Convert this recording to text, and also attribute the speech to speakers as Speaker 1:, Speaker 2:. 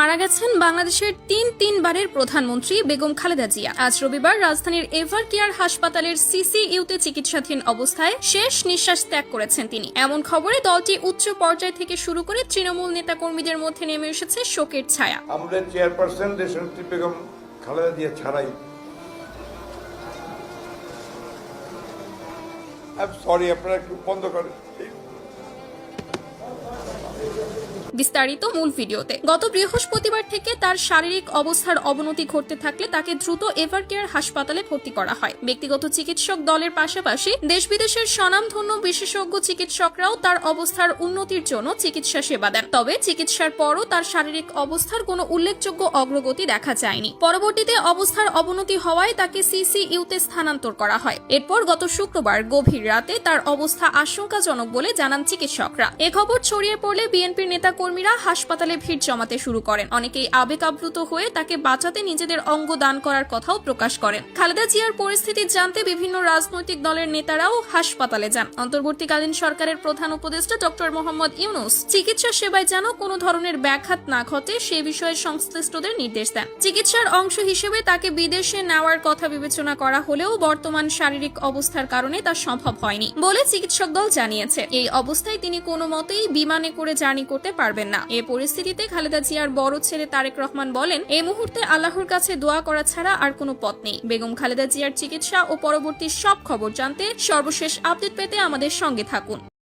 Speaker 1: মারা গেছেন বাংলাদেশের তিনবারের প্রধানমন্ত্রী বেগম খালেদা জিয়া। আজ রবিবার রাজধানীর এভার কেয়ার হাসপাতালের সিসিইউতে চিকিৎসাধীন অবস্থায় শেষ নিঃশ্বাস ত্যাগ করেছেন তিনি। এমন খবরে দলটি উচ্চ পর্যায় থেকে শুরু করে তৃণমূল নেতাকর্মীদের মধ্যে নেমে এসেছে শোকের ছায়া।
Speaker 2: আমাদের চেয়ারপারসন দেশনেত্রী বেগম খালেদা জিয়া ছাড়াই সরি, আপনারা একটু বন্ধ করেন।
Speaker 1: বিস্তারিত মূল ভিডিওতে। গত বৃহস্পতিবার থেকে তার শারীরিক অবস্থার অবনতি ঘটতে থাকলে তাকে দ্রুত এভার কেয়ার হাসপাতালে ভর্তি করা হয়। ব্যক্তিগত চিকিৎসক দলের পাশাপাশি দেশ বিদেশের স্বনামধন্য বিশেষজ্ঞ চিকিৎসকরাও তার অবস্থার উন্নতির জন্য চিকিৎসা সেবা দেন। তবে চিকিৎসার পরও তার শারীরিক অবস্থার কোনো উল্লেখযোগ্য অগ্রগতি দেখা যায়নি। পরবর্তীতে অবস্থার অবনতি হওয়ায় তাকে সিসিইউতে স্থানান্তর করা হয়। এরপর গত শুক্রবার গভীর রাতে তার অবস্থা আশঙ্কাজনক বলে জানান চিকিৎসকরা। এ খবর ছড়িয়ে পড়লে বিএনপির নেতা কর্মীরা হাসপাতালে ভিড় জমাতে শুরু করেন। অনেকেই আবেগ আপ্লুত হয়ে তাকে বাঁচাতে নিজেদের অঙ্গ দান করার কথাও প্রকাশ করেন। খালেদা জিয়ার পরিস্থিতি জানতে বিভিন্ন রাজনৈতিক দলের নেতারাও হাসপাতালে যান। অন্তর্বর্তীকালীন সরকারের প্রধান উপদেষ্টা ডক্টর মোহাম্মদ ইউনূস চিকিৎসা সেবায় যেন কোনো ধরনের ব্যাঘাত না ঘটে সে বিষয়ে সংশ্লিষ্টদের নির্দেশ দেন। চিকিৎসার অংশ হিসেবে তাকে বিদেশে নেওয়ার কথা বিবেচনা করা হলেও বর্তমান শারীরিক অবস্থার কারণে তা সম্ভব হয়নি বলে চিকিৎসক দল জানিয়েছে। এই অবস্থায় তিনি কোনো মতেই বিমানে করে জার্নি করতে পারবেন না। এই পরিস্থিতিতে খালেদা জিয়ার বড় ছেলে তারেক রহমান বলেন, এই মুহূর্তে আল্লাহর কাছে দোয়া করা ছাড়া আর কোনো পথ নেই। বেগম খালেদা জিয়ার চিকিৎসা ও পরবর্তী সব খবর জানতে সর্বশেষ আপডেট পেতে আমাদের সঙ্গে থাকুন।